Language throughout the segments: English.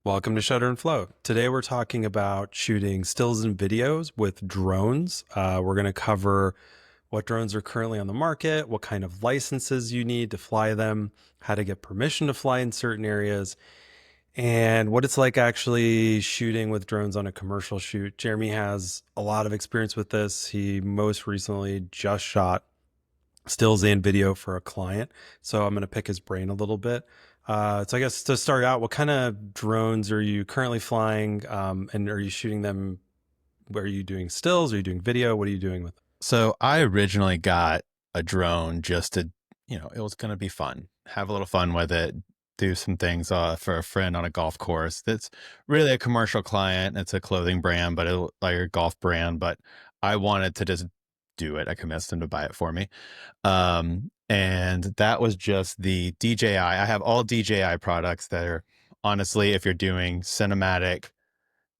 Welcome to Shutter and Flow. Today we're talking about shooting stills and videos with drones. We're going to cover what drones are currently on the market, what kind of licenses you need to fly them, how to get permission to fly in certain areas, and what it's like actually shooting with drones on a commercial shoot. Jeremy has a lot of experience with this. He most recently just shot stills and video for a client. So I'm going to pick his brain a little bit. So I guess to start out, what kind of drones are you currently flying? And are you shooting them? Are you doing stills? Are you doing video? What are you doing with them? So I originally got a drone just to, it was going to be fun, have a little fun with it, do some things for a friend on a golf course. That's really a commercial client. It's a clothing brand, but like a golf brand. But I wanted to just do it. I convinced him to buy it for me. And that was just the DJI. I have all DJI products that are honestly, if you're doing cinematic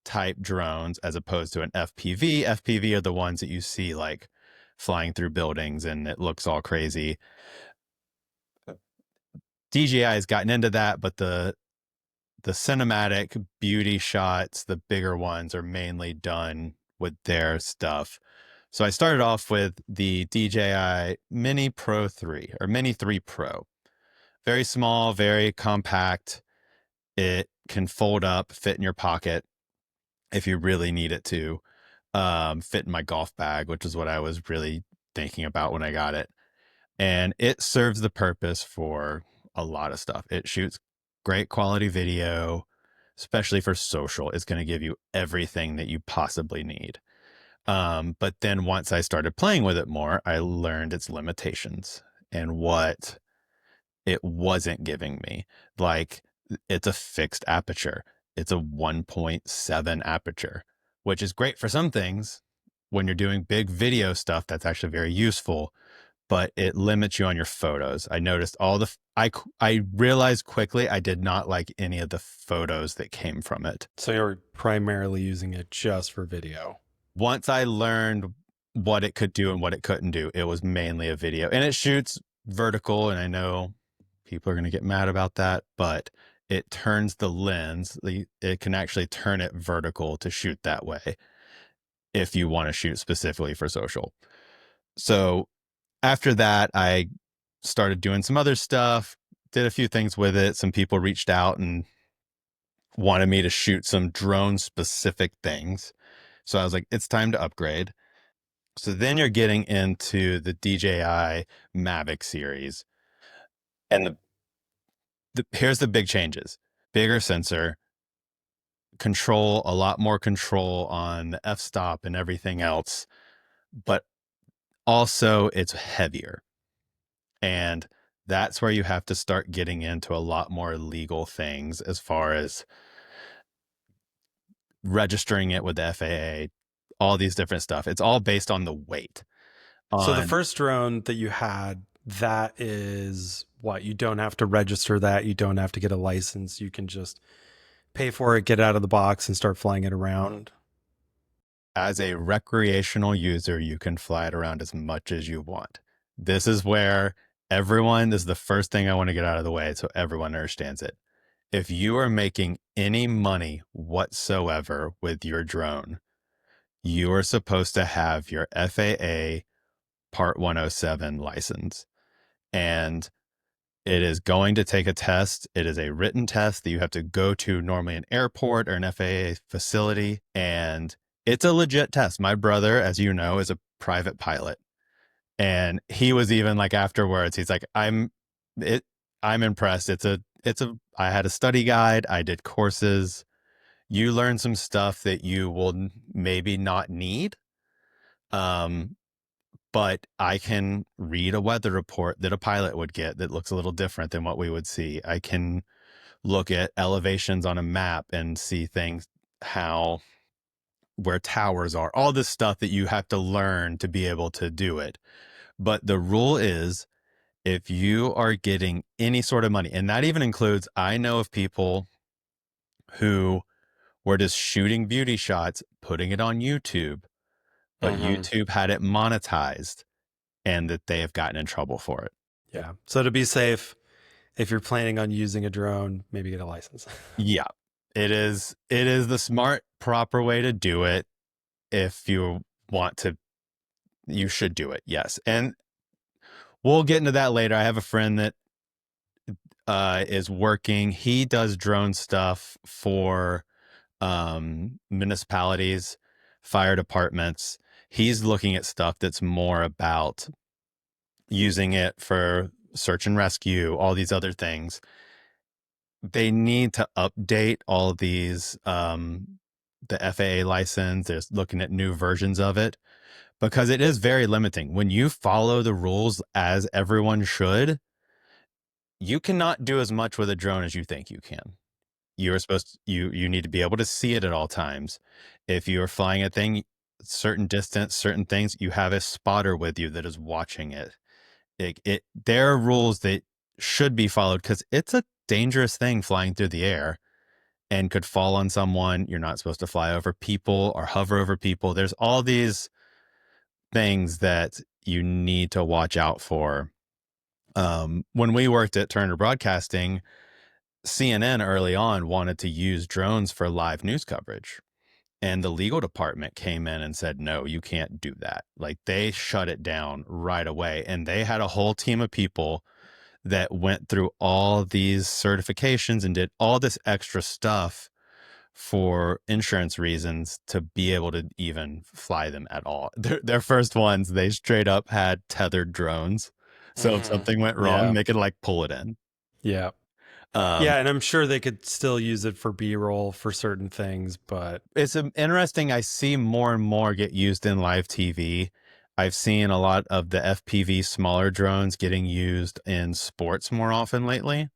type drones as opposed to an FPV. FPV are the ones that you see like flying through buildings and it looks all crazy. DJI has gotten into that, but the cinematic beauty shots, the bigger ones, are mainly done with their stuff. So I started off with the DJI Mini Pro 3 or Mini 3 Pro. Very small, very compact. It can fold up, fit in your pocket if you really need it to. Fit in my golf bag, which is what I was really thinking about when I got it. And it serves the purpose for a lot of stuff. It shoots great quality video, especially for social. It's going to give you everything that you possibly need. But then once I started playing with it more, I learned its limitations and what it wasn't giving me. Like, it's a fixed aperture. It's a 1.7 aperture, which is great for some things. When you're doing big video stuff, that's actually very useful, but it limits you on your photos. I noticed I realized quickly I did not like any of the photos that came from it. So you're primarily using it just for video. Once I learned what it could do and what it couldn't do, it was mainly a video, and it shoots vertical. And I know people are going to get mad about that, but it turns the lens. It can actually turn it vertical to shoot that way if you want to shoot specifically for social. So after that, I started doing some other stuff, did a few things with it. Some people reached out and wanted me to shoot some drone specific things. So I was like, it's time to upgrade. So then you're getting into the DJI Mavic series. And here's the big changes: bigger sensor, a lot more control on the f-stop and everything else. But also it's heavier. And that's where you have to start getting into a lot more legal things as far as registering it with the FAA, all these different stuff. It's all based on the weight. So the first drone that you had, that is what? You don't have to register that. You don't have to get a license. You can just pay for it, get it out of the box, and start flying it around. As a recreational user, you can fly it around as much as you want. This is where this is the first thing I want to get out of the way so everyone understands it. If you are making any money whatsoever with your drone, you are supposed to have your FAA Part 107 license. And it is going to take a test. It is a written test that you have to go to, normally an airport or an FAA facility. And it's a legit test. My brother, as you know, is a private pilot. And he was even like afterwards, he's like, I'm impressed. I had a study guide. I did courses. You learn some stuff that you will maybe not need. But I can read a weather report that a pilot would get that looks a little different than what we would see. I can look at elevations on a map and see things, where towers are, all this stuff that you have to learn to be able to do it. But the rule is, if you are getting any sort of money, and that even includes, I know of people who were just shooting beauty shots, putting it on YouTube, but YouTube had it monetized and that they have gotten in trouble for it. Yeah. So to be safe, if you're planning on using a drone, maybe get a license. Yeah. It is the smart, proper way to do it. If you want to, you should do it. Yes. And we'll get into that later. I have a friend that is working. He does drone stuff for municipalities, fire departments. He's looking at stuff that's more about using it for search and rescue, all these other things. They need to update all of these, the FAA license. They're looking at new versions of it because it is very limiting. When you follow the rules as everyone should, you cannot do as much with a drone as you think you can. You're supposed to, you need to be able to see it at all times. If you're flying a thing certain distance, certain things, you have a spotter with you that is watching it. There are rules that should be followed because it's a dangerous thing flying through the air and could fall on someone. You're not supposed to fly over people or hover over people. There's all these things that you need to watch out for. When we worked at Turner Broadcasting, CNN early on wanted to use drones for live news coverage. And the legal department came in and said, no, you can't do that. Like they shut it down right away. And they had a whole team of people that went through all these certifications and did all this extra stuff for insurance reasons to be able to even fly them at all. Their first ones, they straight up had tethered drones. So if something went wrong, Yeah. they could like pull it in. Yeah. Um, Yeah, and I'm sure they could still use it for B-roll for certain things, but it's interesting. I see more and more get used in live TV. I've seen a lot of the FPV smaller drones getting used in sports more often lately.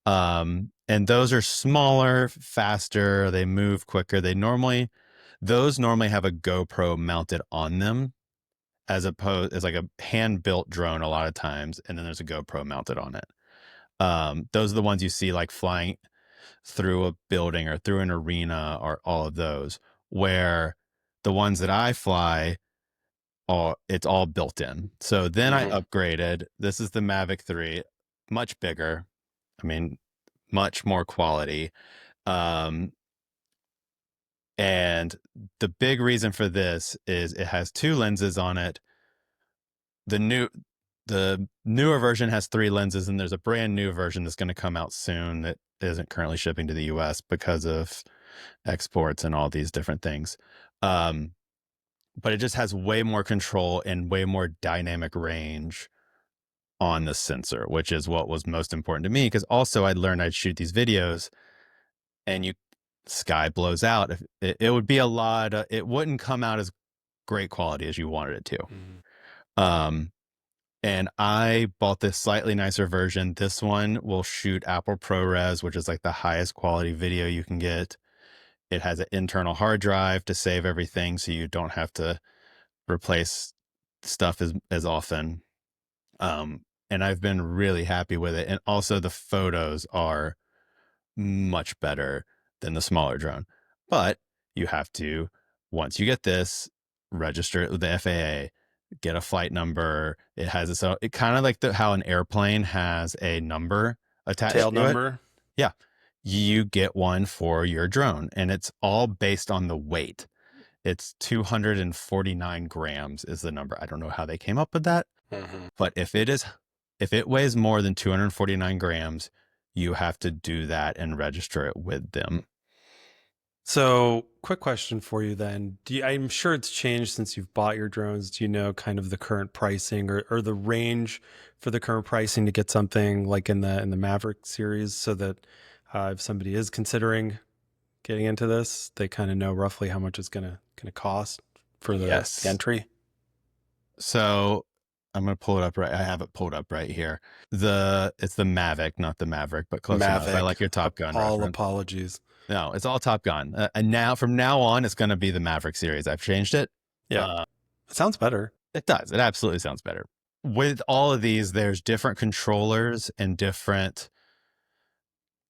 And those are smaller, faster, they move quicker. Those normally have a GoPro mounted on them as opposed as like a hand built drone a lot of times. And then there's a GoPro mounted on it. Those are the ones you see like flying through a building or through an arena or all of those, where the ones that I fly, it's all built in. So then I upgraded. This is the Mavic 3, much bigger. I mean, much more quality. Um, and the big reason for this is it has two lenses on it. The newer version has three lenses, and there's a brand new version that's going to come out soon that isn't currently shipping to the US because of exports and all these different things. But it just has way more control and way more dynamic range on the sensor, which is what was most important to me. Because also I'd learned I'd shoot these videos and sky blows out. If it would be a lot, it wouldn't come out as great quality as you wanted it to. Um, and I bought this slightly nicer version. This one will shoot Apple ProRes, which is like the highest quality video you can get. It has an internal hard drive to save everything, so you don't have to replace stuff as often. And I've been really happy with it. And also the photos are much better than the smaller drone. But you have to, once you get this, register it with the FAA, get a flight number. It has its own, it kind of like how an airplane has a number tail attached to it. number. Yeah. You get one for your drone, and it's all based on the weight. It's 249 grams is the number. I don't know how they came up with that, but if it weighs more than 249 grams, you have to do that and register it with them. So, quick question for you then. I'm sure it's changed since you've bought your drones. Do you know kind of the current pricing or the range for the current pricing to get something like in the Maverick series so that if somebody is considering getting into this, they kind of know roughly how much it's gonna cost for the Yes. entry? So I'm going to pull it up right. I have it pulled up right here. It's the Mavic, not the Maverick, but close enough. I Mavic. like your Top Gun All reference. apologies. No, it's all Top Gun. And from now on, it's going to be the Maverick series. I've changed it. Yeah. It sounds better. It does. It absolutely sounds better. With all of these, there's different controllers and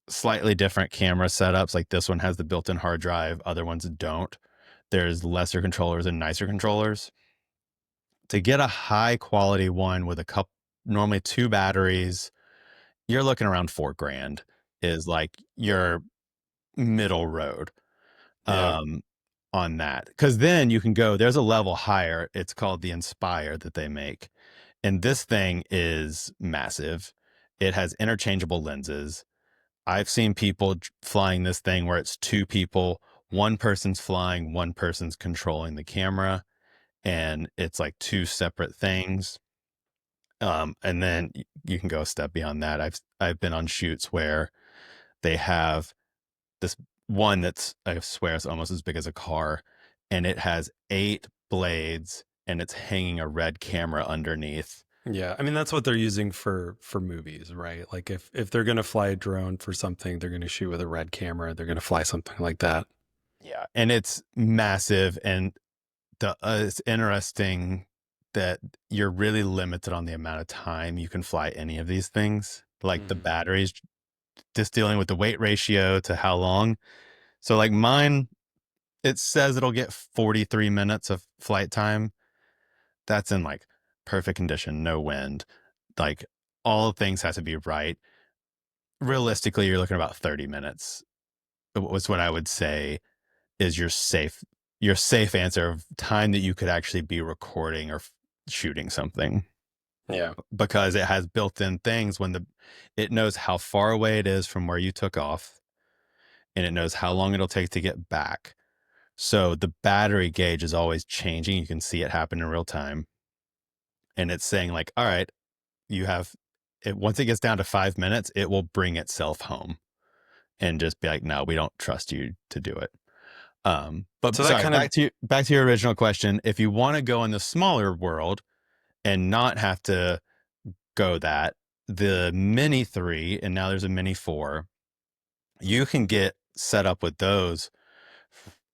slightly different camera setups. Like this one has the built-in hard drive. Other ones don't. There's lesser controllers and nicer controllers. To get a high quality one with normally two batteries, you're looking around $4,000 is like middle road Yeah. um, on that. Because then you can go, there's a level higher. It's called the Inspire that they make. And this thing is massive. It has interchangeable lenses. I've seen people flying this thing where it's two people, one person's flying, one person's controlling the camera, and it's like two separate things. And then you can go a step beyond that. I've been on shoots where they have this one that's, I swear, it's almost as big as a car, and it has 8 blades, and it's hanging a red camera underneath. Yeah. I mean, that's what they're using for movies, right? Like if they're going to fly a drone for something, they're going to shoot with a red camera, they're going to fly something like that. Yeah, and it's massive, and it's interesting that you're really limited on the amount of time you can fly any of these things. Like the Mhm. batteries, just dealing with the weight ratio to how long. So like mine, it says it'll get 43 minutes of flight time. That's in like perfect condition, no wind. Like all things have to be right. Realistically, you're looking at about 30 minutes. Was what I would say is your safe answer of time that you could actually be recording or shooting something, Yeah. because it has built-in things when it knows how far away it is from where you took off, and it knows how long it'll take to get back. So the battery gauge is always changing. You can see it happen in real time. And it's saying like, all right, you have it. Once it gets down to 5 minutes, it will bring itself home and just be like, no, we don't trust you to do it. But So that sorry, kind of back to your original question. If you want to go in the smaller world and not have to go that, the Mini 3, and now there's a Mini 4, you can get set up with those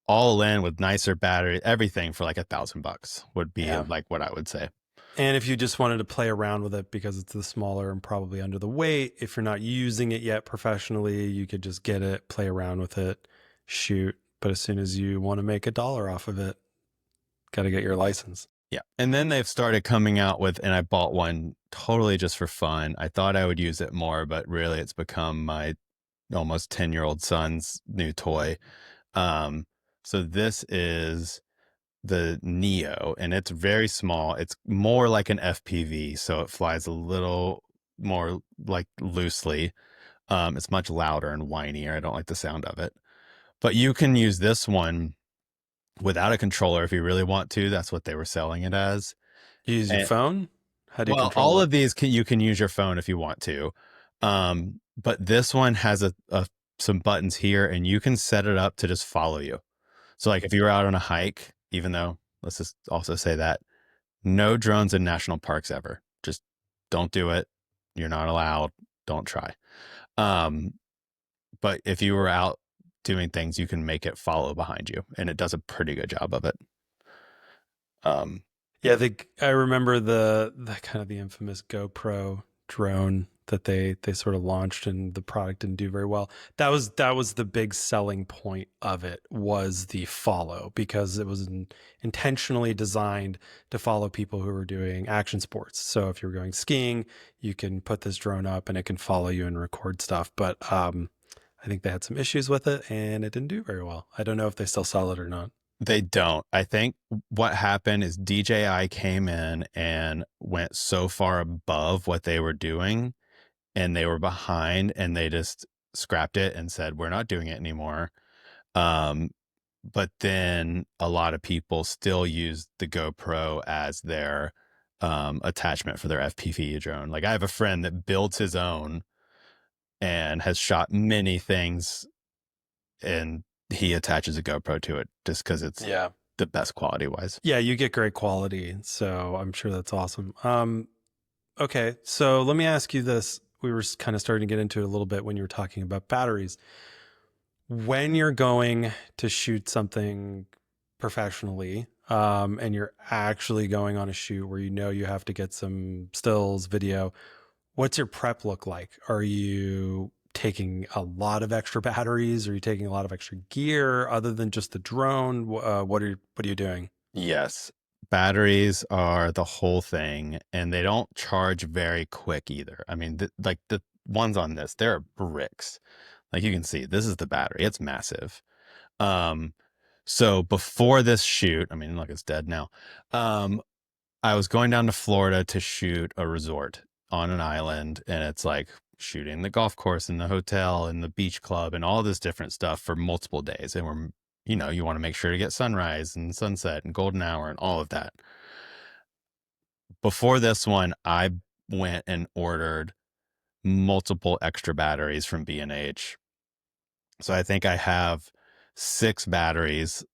all in with nicer battery, everything for like $1,000 would be yeah. like what I would say. And if you just wanted to play around with it because it's the smaller and probably under the weight, if you're not using it yet professionally, you could just get it, play around with it, shoot. But as soon as you want to make $1 off of it, got to get your license. Yeah. And then they've started coming out with, and I bought one totally just for fun. I thought I would use it more, but really it's become my almost 10-year-old son's new toy. Um, so this is the Neo, and it's very small. It's more like an FPV, so it flies a little more like loosely. It's much louder and whinier. I don't like the sound of it. But you can use this one without a controller if you really want to. That's what they were selling it as. You use your And phone? How do you well, control all it? of these you can use your phone if you want to. But this one has some buttons here, and you can set it up to just follow you. So like if you were out on a hike, even though let's just also say that no drones in national parks ever. Just don't do it. You're not allowed. Don't try. Um, but if you were out doing things, you can make it follow behind you, and it does a pretty good job of it. Yeah, Yeah. I remember the kind of the infamous GoPro drone that they sort of launched and the product didn't do very well. That was the big selling point of it was the follow because it was intentionally designed to follow people who were doing action sports. So if you're going skiing, you can put this drone up and it can follow you and record stuff. But I think they had some issues with it and it didn't do very well. I don't know if they still sell it or not. They don't. I think what happened is DJI came in and went so far above what they were doing, and they were behind, and they just scrapped it and said, we're not doing it anymore. Um, but then a lot of people still use the GoPro as their attachment for their FPV drone. Like I have a friend that builds his own and has shot many things, and he attaches a GoPro to it just because it's Yeah. the best quality wise. Yeah, you get great quality, so I'm sure that's awesome. Okay, so let me ask you this. We were kind of starting to get into it a little bit when you were talking about batteries. When you're going to shoot something professionally, and you're actually going on a shoot where you know you have to get some stills, video, what's your prep look like? Are you taking a lot of extra batteries? Are you taking a lot of extra gear other than just the drone? What are you doing? Yes. Batteries are the whole thing, and they don't charge very quick either. I mean, like the ones on this, they're bricks. Like you can see, this is the battery. It's massive. Um, so before this shoot, I mean, look, it's dead now. I was going down to Florida to shoot a resort on an island, and it's like shooting the golf course and the hotel and the beach club and all this different stuff for multiple days. And we're, you want to make sure to get sunrise and sunset and golden hour and all of that. Before this one, I went and ordered multiple extra batteries from B&H. So I think I have 6 batteries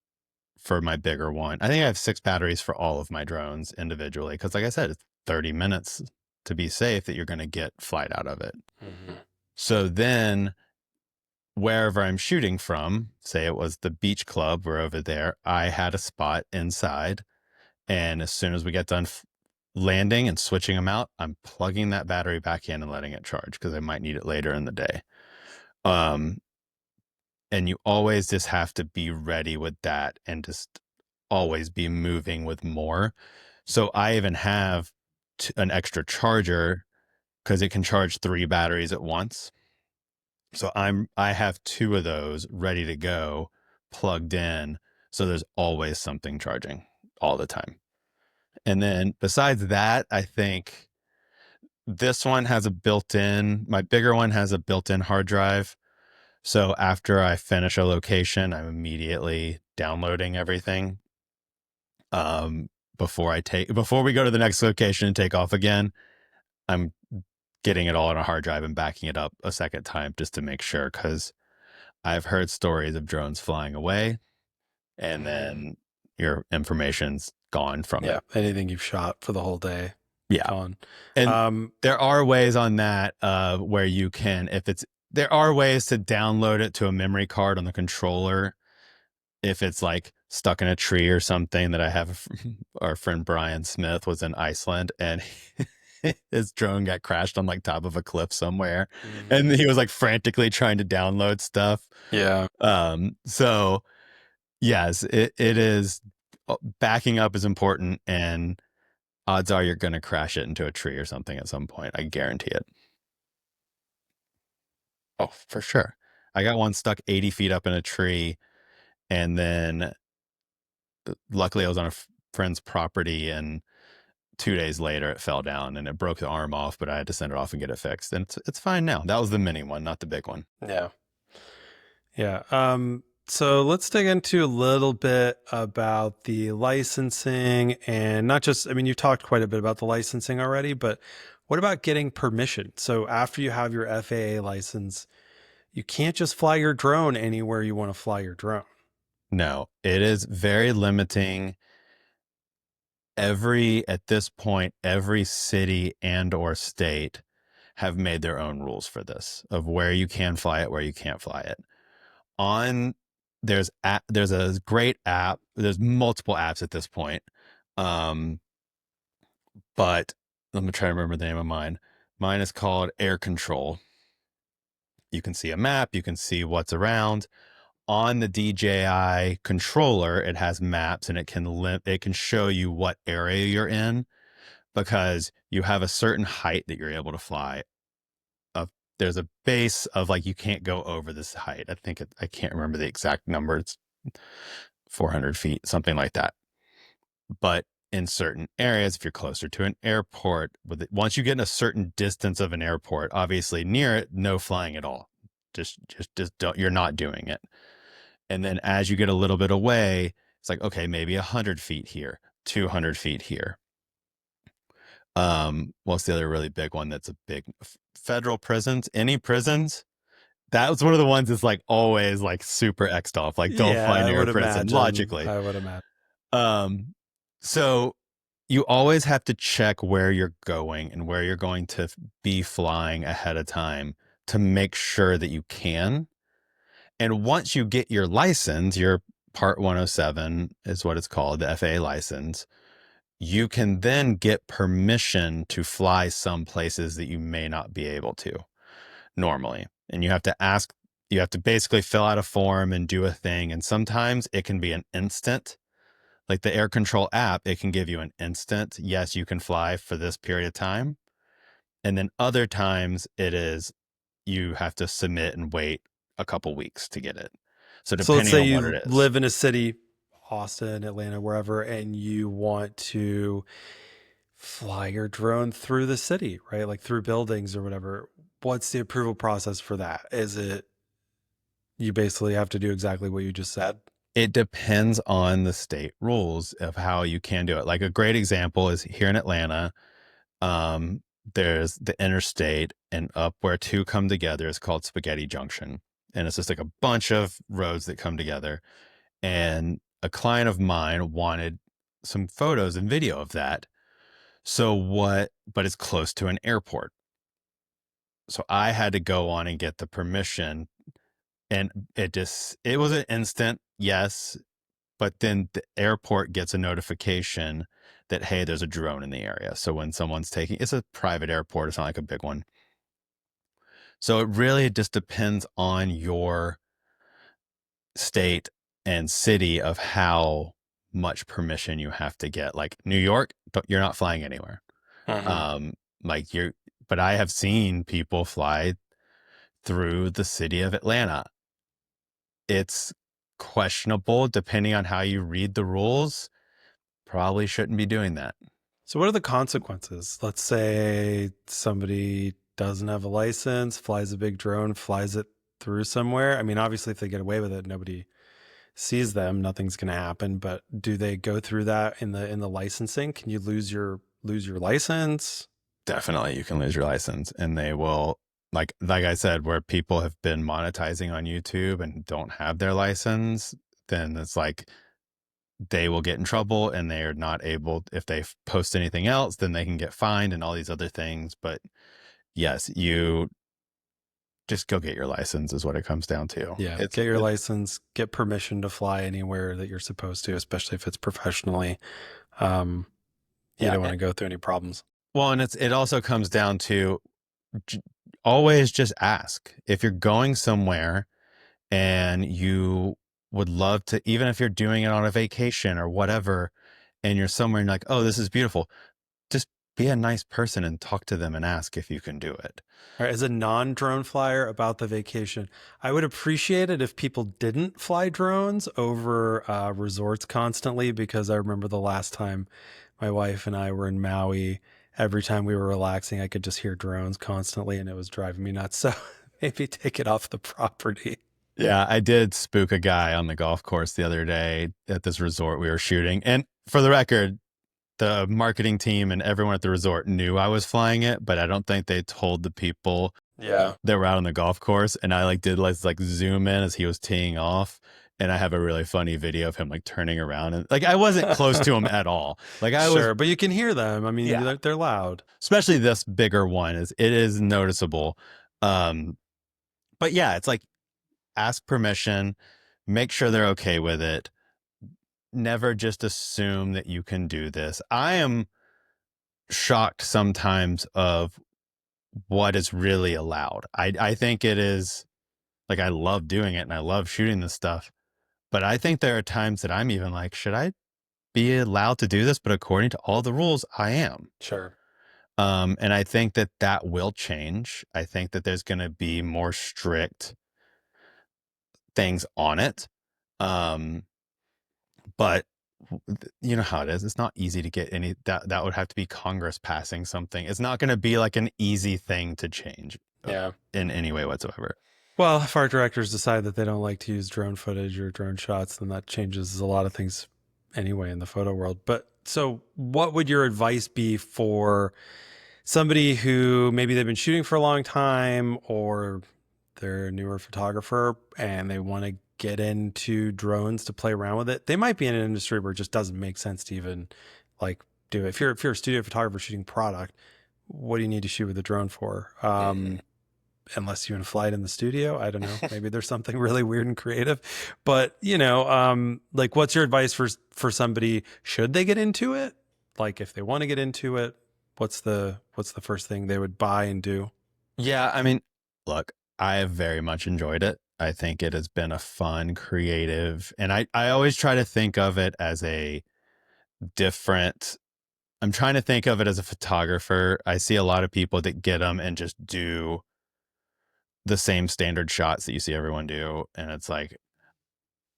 for my bigger one. I think I have 6 batteries for all of my drones individually. Cause like I said, it's 30 minutes to be safe that you're going to get flight out of it. Mm-hmm. So then wherever I'm shooting from, say it was the beach club, we're over there, I had a spot inside. And as soon as we get done landing and switching them out, I'm plugging that battery back in and letting it charge because I might need it later in the day. And you always just have to be ready with that and just always be moving with more. So I even have an extra charger because it can charge 3 batteries at once. So I have 2 of those ready to go, plugged in. So there's always something charging all the time. And then besides that, I think this one has my bigger one has a built-in hard drive. So after I finish a location, I'm immediately downloading everything. Before we go to the next location and take off again, I'm getting it all on a hard drive and backing it up a second time just to make sure, because I've heard stories of drones flying away and then your information's gone from it. Anything you've shot for the whole day, Yeah. gone. And there are ways on that where you can, there are ways to download it to a memory card on the controller if it's like stuck in a tree or something. That I have our friend Brian Smith was in Iceland and his drone got crashed on like top of a cliff somewhere, and he was like frantically trying to download stuff. Yeah. So yes, it is, backing up is important, and odds are you're going to crash it into a tree or something at some point. I guarantee it. Oh, for sure. I got one stuck 80 feet up in a tree, and then luckily I was on a friend's property, and 2 days later it fell down and it broke the arm off, but I had to send it off and get it fixed. And it's fine now. That was the mini one, not the big one. Yeah. Yeah. So let's dig into a little bit about the licensing, and not just, I mean, you've talked quite a bit about the licensing already, but what about getting permission? So after you have your FAA license, you can't just fly your drone anywhere you want to fly your drone. No, it is very limiting. At this point, every city and or state have made their own rules for this, of where you can fly it, where you can't fly it. There's a great app. There's multiple apps at this point. But let me try to remember the name of mine. Mine is called Air Control. You can see a map, you can see what's around. On the DJI controller, it has maps, and it can show you what area you're in, because you have a certain height that you're able to fly. There's a base of, like, you can't go over this height. I can't remember the exact number. It's 400 feet, something like that. But in certain areas, if you're closer to an airport, once you get in a certain distance of an airport, obviously near it, no flying at all. Just don't, you're not doing it. And then as you get a little bit away, it's like, okay, maybe 100 feet here, 200 feet here. What's the other really big one that's a big federal prisons? Any prisons? That was one of the ones that's like always like super X'd off, like don't fly near a prison, logically. I would imagine. So you always have to check where you're going and where you're going to be flying ahead of time to make sure that you can. And once you get your license, your Part 107 is what it's called, the FAA license, you can then get permission to fly some places that you may not be able to normally. And you have to basically fill out a form and do a thing. And sometimes it can be an instant, like the Air Control app, it can give you an instant, yes, you can fly for this period of time. And then other times you have to submit and wait a couple weeks to get it. So So let's depending say on what you it is. live in a city, Austin, Atlanta, wherever, and you want to fly your drone through the city, right? Like through buildings or whatever. What's the approval process for that? Is it you basically have to do exactly what you just said? It depends on the state rules of how you can do it. Like a great example is here in Atlanta. Um, there's the interstate, and up where two come together is called Spaghetti Junction. And it's just like a bunch of roads that come together. And a client of mine wanted some photos and video of that. But it's close to an airport. So I had to go on and get the permission. And it was an instant yes. But then the airport gets a notification that, hey, there's a drone in the area. So when someone's it's a private airport, it's not like a big one. So it really just depends on your state and city of how much permission you have to get. Like New York, you're not flying anywhere. Mhm. Um, but I have seen people fly through the city of Atlanta. It's questionable depending on how you read the rules. Probably shouldn't be doing that. So, what are the consequences? Let's say somebody doesn't have a license, flies a big drone, flies it through somewhere. I mean, obviously, if they get away with it, nobody sees them. Nothing's going to happen. But do they go through that in the licensing? Can you lose your license? Definitely you can lose your license, and they will, like I said, where people have been monetizing on YouTube and don't have their license, then it's like they will get in trouble, and they are not able, if they post anything else, then they can get fined and all these other things. But yes, you just go get your license is what it comes down to. Yeah, get your license, get permission to fly anywhere that you're supposed to, especially if it's professionally. Um, you Yeah. don't want to go through any problems. Well, and it also comes down to always just ask if you're going somewhere and you would love to, even if you're doing it on a vacation or whatever, and you're somewhere and you're like, oh, this is beautiful, just be a nice person and talk to them and ask if you can do it. All right, as a non-drone flyer about the vacation, I would appreciate it if people didn't fly drones over resorts constantly, because I remember the last time my wife and I were in Maui, every time we were relaxing, I could just hear drones constantly and it was driving me nuts. So maybe take it off the property. Yeah, I did spook a guy on the golf course the other day at this resort we were shooting. And for the record, the marketing team and everyone at the resort knew I was flying it, but I don't think they told the people Yeah. that were out on the golf course. And I did zoom in as he was teeing off. And I have a really funny video of him turning around, and I wasn't close to him at all. I was, Sure, but you can hear them. I mean, yeah, they're loud. especially this bigger one it is noticeable. Um, but yeah, it's ask permission, make sure they're okay with it. Never just assume that you can do this. I am shocked sometimes of what is really allowed. I think it is I love doing it and I love shooting this stuff, but I think there are times that I'm even should I be allowed to do this? But according to all the rules, I am. Sure. And I think that that will change. I think that there's going to be more strict things on it. But you know how it is. It's not easy to get any that would have to be Congress passing something. It's not going to be an easy thing to change Yeah. in any way whatsoever. Well, if art directors decide that they don't like to use drone footage or drone shots, then that changes a lot of things anyway in the photo world. But so, what would your advice be for somebody who maybe they've been shooting for a long time, or they're a newer photographer and they want to get into drones to play around with it? They might be in an industry where it just doesn't make sense to even do it. If you're a studio photographer shooting product, what do you need to shoot with a drone for? Unless you want to fly it in the studio. I don't know. Maybe there's something really weird and creative. But what's your advice for somebody? Should they get into it? Like, if they want to get into it, what's the first thing they would buy and do? Yeah, I mean, look, I have very much enjoyed it. I think it has been a fun, creative, and I always try to think of it as a different. I'm trying to think of it as a photographer. I see a lot of people that get them and just do the same standard shots that you see everyone do. And it's like,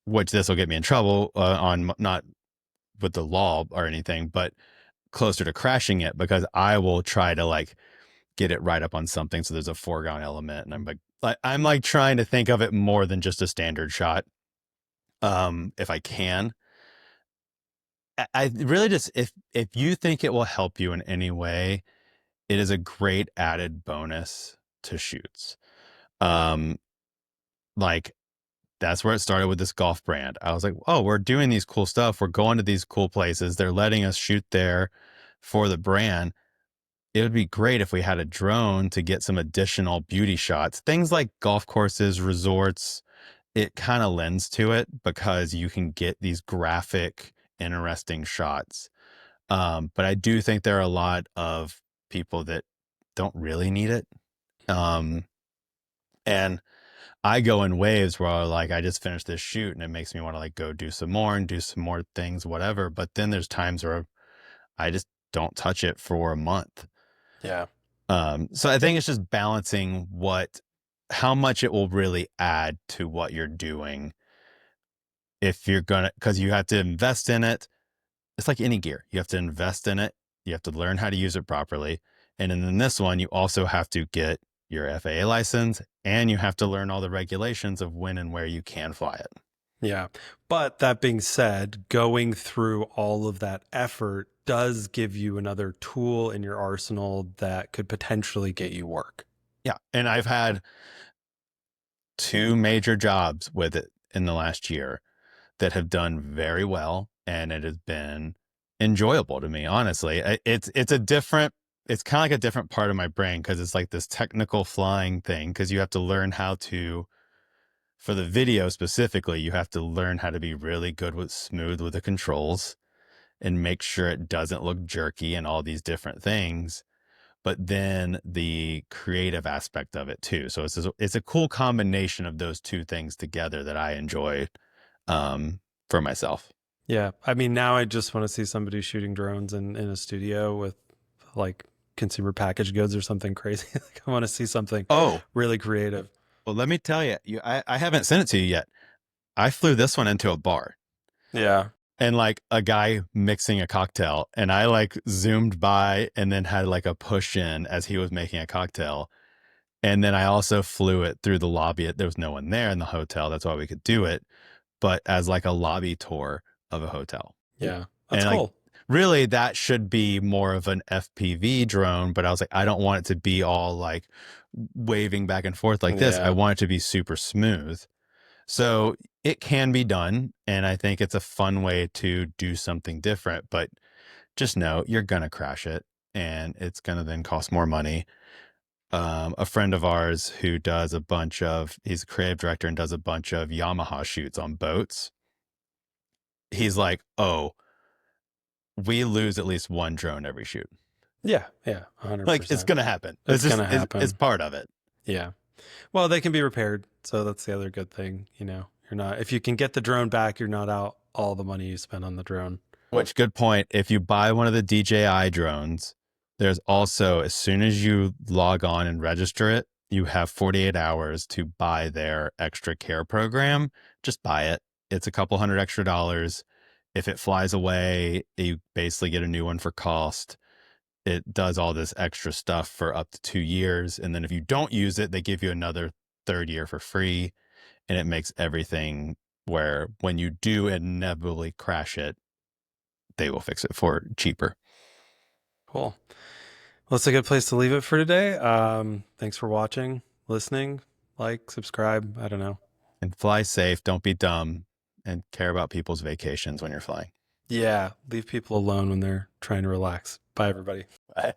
which this will get me in trouble on not with the law or anything, but closer to crashing it, because I will try to like get it right up on something. So there's a foreground element. And I'm like trying to think of it more than just a standard shot. If I can, I really just, if you think it will help you in any way, it is a great added bonus to shoots. Um, like that's where it started with this golf brand. I was like, oh, we're doing these cool stuff. We're going to these cool places. They're letting us shoot there for the brand. It would be great if we had a drone to get some additional beauty shots. Things like golf courses, resorts, it kind of lends to it because you can get these graphic, interesting shots. But I do think there are a lot of people that don't really need it. And I go in waves where like I just finished this shoot and it makes me want to like go do some more and do some more things, whatever. But then there's times where I just don't touch it for a month. Yeah. So I think it's just balancing how much it will really add to what you're doing. If you're gonna, because you have to invest in it. It's like any gear. You have to invest in it. You have to learn how to use it properly. And then in this one, you also have to get your FAA license and you have to learn all the regulations of when and where you can fly it. Yeah. But that being said, going through all of that effort does give you another tool in your arsenal that could potentially get you work. Yeah. And I've had 2 major jobs with it in the last year that have done very well. And it has been enjoyable to me, honestly. It's kind of like a different part of my brain because it's like this technical flying thing because you have to learn how to, for the video specifically, you have to learn how to be really smooth with the controls and make sure it doesn't look jerky and all these different things. But then the creative aspect of it too. So it's a cool combination of those two things together that I enjoy for myself. Yeah. I mean, now I just want to see somebody shooting drones in a studio with like consumer packaged goods or something crazy. Like, I want to see something Oh, really creative. well, let me tell you, I haven't sent it to you yet. I flew this one into a bar Yeah. and like a guy mixing a cocktail, and I like zoomed by and then had like a push in as he was making a cocktail. And then I also flew it through the lobby. There was no one there in the hotel. That's why we could do it. But as like a lobby tour of a hotel. Yeah. That's And like, cool. really, that should be more of an FPV drone. But I was like, I don't want it to be all like waving back and forth like this. I Yeah. want it to be super smooth. So it can be done. And I think it's a fun way to do something different. But just know you're going to crash it and it's going to then cost more money. A friend of ours who does he's a creative director and does a bunch of Yamaha shoots on boats. He's like, oh, we lose at least one drone every shoot. Yeah. Yeah. 100%. Like it's going to happen. It's going to happen. It's part of it. Yeah. Well, they can be repaired. So that's the other good thing. You know, if you can get the drone back, you're not out all the money you spent on the drone. Which, good point. If you buy one of the DJI drones, there's also, as soon as you log on and register it, you have 48 hours to buy their extra care program. Just buy it. It's a couple $100 extra. If it flies away, you basically get a new one for cost. It does all this extra stuff for up to 2 years. And then if you don't use it, they give you another third year for free. And it makes everything where when you do inevitably crash it, they will fix it for cheaper. Cool. Well, it's a good place to leave it for today. Thanks for watching, listening, like, subscribe. I don't know. And fly safe. Don't be dumb and care about people's vacations when you're flying. Yeah. Leave people alone when they're trying to relax. Bye, everybody. Bye.